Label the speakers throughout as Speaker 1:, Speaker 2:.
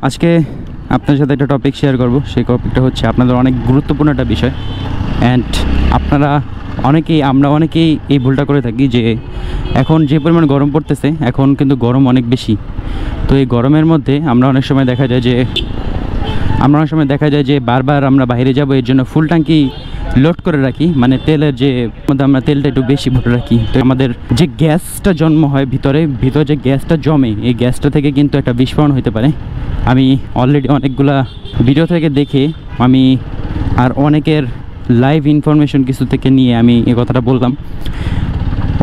Speaker 1: আজকে আপনার সাথে একটা টপিক শেয়ার করব। সেই টপিকটা হচ্ছে আপনাদের অনেক গুরুত্বপূর্ণ একটা বিষয়। অ্যান্ড আমরা অনেকেই এই ভুলটা করে থাকি যে এখন যে পরিমাণ গরম পড়তেছে, এখন কিন্তু গরম অনেক বেশি। তো এই গরমের মধ্যে আমরা অনেক সময় দেখা যায় যে বারবার আমরা বাইরে যাব, এর জন্য ফুল ট্যাঙ্কি লোড করে রাখি, মানে তেলের যে মধ্যে আমরা তেলটা একটু বেশি ভরে রাখি। তো আমাদের যে গ্যাসটা জন্ম হয় ভিতরে যে গ্যাসটা জমে, এই গ্যাসটা থেকে কিন্তু একটা বিস্ফোরণ হতে পারে। আমি অলরেডি অনেকগুলা ভিডিও থেকে দেখে আমি আর অনেকের লাইভ ইনফরমেশন কিছু থেকে নিয়ে আমি এই কথাটা বললাম।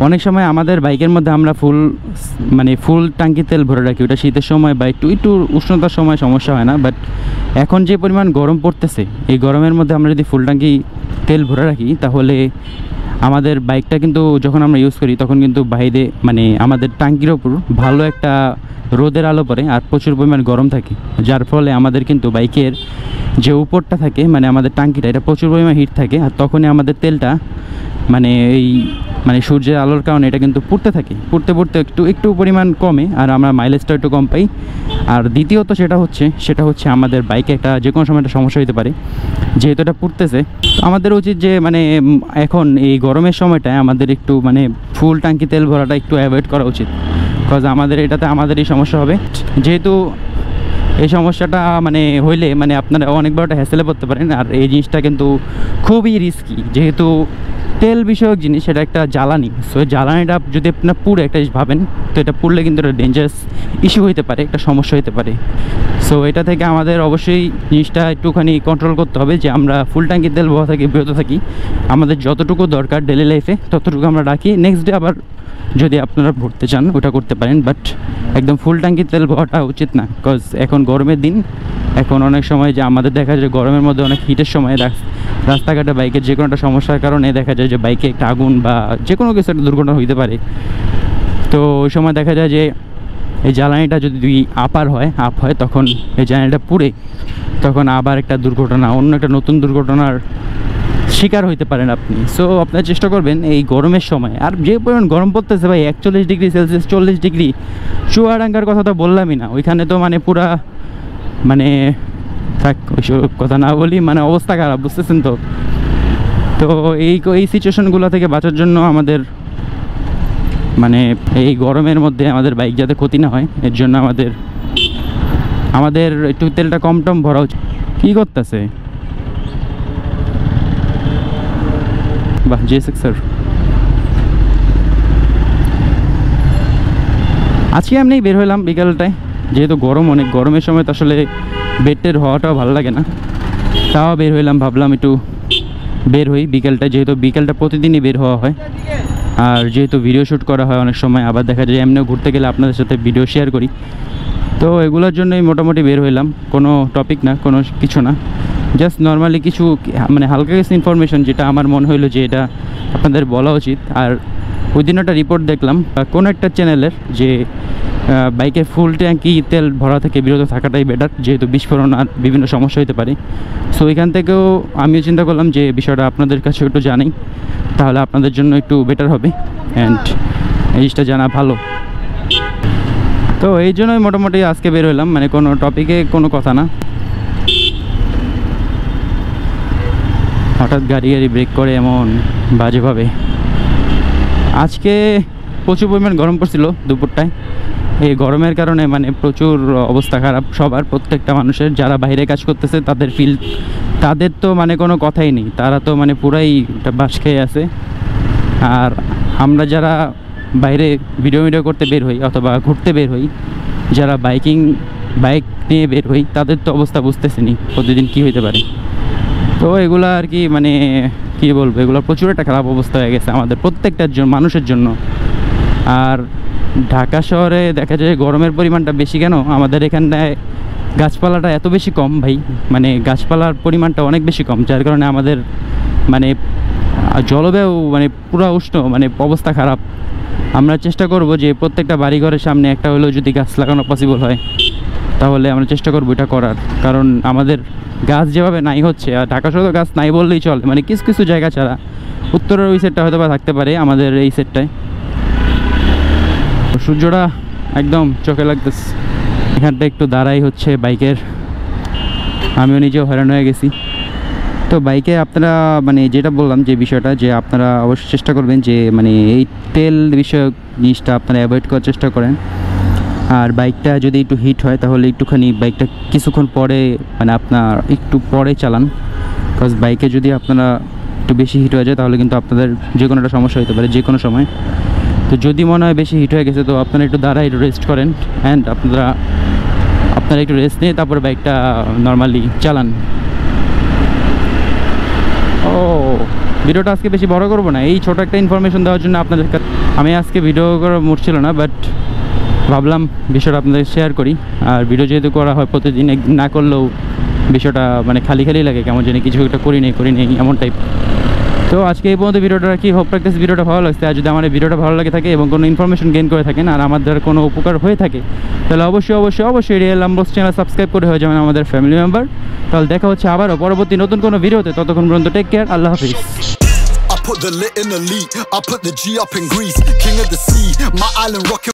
Speaker 1: অনেক সময় আমাদের বাইকের মধ্যে আমরা ফুল ট্যাঙ্কি তেল ভরে রাখি, ওটা শীতের সময় বা একটু উষ্ণতার সময় সমস্যা হয় না। বাট এখন যে পরিমাণ গরম পড়তেছে, এই গরমের মধ্যে আমরা যদি ফুল ট্যাঙ্কি তেল ভরে রাখি, তাহলে আমাদের বাইকটা কিন্তু যখন আমরা ইউজ করি তখন কিন্তু বাইরে আমাদের ট্যাঙ্কির ওপর ভালো একটা রোদের আলো পড়ে আর প্রচুর পরিমাণ গরম থাকে, যার ফলে আমাদের কিন্তু বাইকের যে উপরটা থাকে, আমাদের ট্যাঙ্কিটা, এটা প্রচুর পরিমাণ হিট থাকে। আর তখনই আমাদের তেলটা সূর্যের আলোর কারণে এটা কিন্তু পুড়তে একটু পরিমাণ কমে, আর আমরা মাইলেজটা একটু কম পাই। আর দ্বিতীয়ত সেটা হচ্ছে আমাদের বাইকে একটা যে কোনো সময় একটা সমস্যা হতে পারে, যেহেতু এটা পুড়তেছে। আমাদের উচিত যে এখন এই গরমের সময়টায় আমাদের একটু ফুল ট্যাঙ্কি তেল ভরাটা একটু অ্যাভয়েড করা উচিত, বিকজ আমাদেরই সমস্যা হবে। যেহেতু এই সমস্যাটা হইলে আপনারা অনেক বড় একটা হ্যাসেলে পড়তে পারেন। আর এই জিনিসটা কিন্তু খুবই রিস্কি, যেহেতু তেল বিষয়ক জিনিস, এটা একটা জ্বালানি। সো জ্বালানিটা যদি আপনার পুড়ে, একটা জিনিস ভাবেন, তো এটা পুড়লে কিন্তু একটা ডেঞ্জারাস ইস্যু হতে পারে, একটা সমস্যা হতে পারে। সো এটা থেকে আমাদের অবশ্যই জিনিসটা একটুখানি কন্ট্রোল করতে হবে, যে আমরা ফুল ট্যাঙ্কি তেল ভরা থাকি, বিরত থাকি। আমাদের যতটুকু দরকার ডেলি লাইফে ততটুকু আমরা রাখি, নেক্সট ডে আবার যদি আপনারা ভরতে চান ওটা করতে পারেন। বাট একদম ফুল ট্যাঙ্কি তেল ভরাটা উচিত না, বিকজ এখন গরমের দিন। এখন অনেক সময় যে আমাদের দেখা যায় গরমের মধ্যে অনেক হিটের সময় রাস্তাঘাটে বাইকের যে কোনো একটা সমস্যার কারণে দেখা যায় যে বাইকে একটা আগুন বা যে কোনো কিছু একটা দুর্ঘটনা হইতে পারে। তো ওই সময় দেখা যায় যে এই জ্বালানিটা যদি আপ হয়, তখন এই জ্বালানিটা পুড়ে তখন আবার একটা দুর্ঘটনা, অন্য একটা নতুন দুর্ঘটনার শিকার হইতে পারেন আপনি। সো আপনারা চেষ্টা করবেন এই গরমের সময়, আর যে পরিমাণ গরম পড়তেছে ভাই, 41 ডিগ্রি সেলসিয়াস, 40 ডিগ্রি, চুয়াডাঙ্গার কথা তো বললামই না, ওইখানে তো পুরা থাক, ওইসব কথা না বলি, অবস্থা খারাপ, বুঝতেছেন তো। তো এই সিচুয়েশনগুলো থেকে বাঁচার জন্য আমাদের এই গরমের মধ্যে আমাদের বাইক যাতে ক্ষতি না হয়, এর জন্য আমাদের একটু তেলটা কম ভরা উচিত। কী করতেছে বাহ, J6 স্যার। আজকে এমনি বের হইলাম বিকালটায়, যেহেতু অনেক গরমের সময় তো আসলে বেডটের হওয়াটাও ভালো লাগে না, তাও বের হইলাম, ভাবলাম একটু বের হই বিকেলটায়, যেহেতু বিকেলটা প্রতিদিনই বের হওয়া হয়। আর যেহেতু ভিডিও শ্যুট করা হয় অনেক সময়, আবার দেখা যায় এমনিও ঘুরতে গেলে আপনাদের সাথে ভিডিও শেয়ার করি, তো এগুলোর জন্যই মোটামুটি বের হইলাম। কোনো টপিক না, কোনো কিছু না, জাস্ট নর্মালি কিছু হালকা কিছু ইনফরমেশন, যেটা আমার মনে হইলো যে এটা আপনাদের বলা উচিত। আর ওই দিন একটা রিপোর্ট দেখলাম কোনো একটা চ্যানেলের, যে বাইকে ফুল ট্যাঙ্কি তেল ভরা থেকে বিরত থাকাটাই বেটার, যেহেতু বিস্ফোরণ আর বিভিন্ন সমস্যা হতে পারে। সো এখান থেকেও আমিও চিন্তা করলাম যে বিষয়টা আপনাদের কাছে একটু জানাই, তাহলে আপনাদের জন্য একটু বেটার হবে, অ্যান্ড এই জিনিসটা জানা ভালো। তো এই জন্যই মোটামুটি আজকে বের হইলাম, কোনো টপিকে কোনো কথা না। হঠাৎ গাড়ি ব্রেক করে এমন বাজেভাবে। আজকে প্রচুর পরিমাণ গরম পড়ছিল দুপুরটায়। এই গরমের কারণে প্রচুর অবস্থা খারাপ সবার, প্রত্যেকটা মানুষের। যারা বাইরে কাজ করতেছে তাদের তো কোনো কথাই নেই, তারা তো পুরাই বাস খেয়ে আছে। আর আমরা যারা বাইরে ভিডিও করতে বের হই অথবা ঘুরতে বের হই, যারা বাইক নিয়ে বের হই, তাদের তো অবস্থা বুঝতেছেনি প্রতিদিন কি হইতে পারে। তো এগুলো আর কি কী বলবো, এগুলো প্রচুর একটা খারাপ অবস্থা হয়ে গেছে আমাদের প্রত্যেকটা মানুষের জন্য। আর ঢাকা শহরে দেখা যায় গরমের পরিমাণটা বেশি কেন, আমাদের এখানটায় গাছপালাটা এত বেশি কম ভাই, গাছপালার পরিমাণটা অনেক বেশি কম, যার কারণে আমাদের জলবায়ু পুরো উষ্ণ, অবস্থা খারাপ। আমরা চেষ্টা করব যে প্রত্যেকটা বাড়িঘরের সামনে একটা হলেও যদি গাছ লাগানো পসিবল হয়, তাহলে আমরা চেষ্টা করবো এটা করার। কারণ আমাদের গাছ যেভাবে নাই হচ্ছে, আর ঢাকা শহরে গাছ নাই বললেই চলে, কিছু কিছু জায়গা ছাড়া। উত্তরের ওই সেটটা হয়তো বা থাকতে পারে, আমাদের এই সেটটায় সূর্যটা একদম চোখে লাগতেছে। এখানটা একটু দাঁড়াই হচ্ছে বাইকের, আমিও নিজেও হয়রান হয়ে গেছি। তো বাইকে আপনারা মানে যেটা বললাম যে বিষয়টা, যে আপনারা অবশ্যই চেষ্টা করবেন যে মানে এই তেল বিষয়ক জিনিসটা আপনারা অ্যাভয়েড করার চেষ্টা করেন। আর বাইকটা যদি একটু হিট হয় তাহলে একটুখানি বাইকটা কিছুক্ষণ পরে মানে আপনার একটু পরে চালান, বিকজ বাইকে যদি আপনারা একটু বেশি হিট হয়ে যায় তাহলে কিন্তু আপনাদের যে কোনো একটা সমস্যা হতে পারে যে কোনো সময়। তো যদি মনে হয় বেশি হিট হয়ে গেছে তো আপনারা একটু দাঁড়ায় একটু রেস্ট করেন, অ্যান্ড আপনারা একটু রেস্ট নিয়ে তারপরে বাইকটা নর্মালি চালান। ও ভিডিওটা আজকে বেশি বড় করবো না, এই ছোট একটা ইনফরমেশন দেওয়ার জন্য আপনাদের আমি আজকে ভিডিও করা মুড ছিল না, বাট ভাবলাম বিষয়টা আপনাদের শেয়ার করি। আর ভিডিও যেহেতু করা হয় প্রতিদিন, একদিন না করলেও বিষয়টা মানে খালি খালি লাগে, কেমন জানি কিছু একটা করি নেই এমন টাইপ। তো আজকে এই পর্যন্ত ভিডিওটা রাখি। হোপ রাখতেছি ভিডিওটা ভালো লাগছে। আর যদি আমার এই ভিডিওটা ভালো লাগে থাকে এবং কোনো ইনফরমেশন গেইন করে থাকেন আর আমাদের কোনো উপকার হয়ে থাকে তাহলে অবশ্যই রিয়েল লাম্বোস চ্যানেল সাবস্ক্রাইব করে হয়ে যাবেন আমাদের ফ্যামিলি মেম্বার। তাহলে দেখা হচ্ছে আবারও পরবর্তী নতুন কোনো ভিডিওতে। ততক্ষণ পর্যন্ত টেক কেয়ার, আল্লাহ হাফিজ।
Speaker 2: I put the lit in the lead, I put the G up in Greece, king of the sea, my island rocking.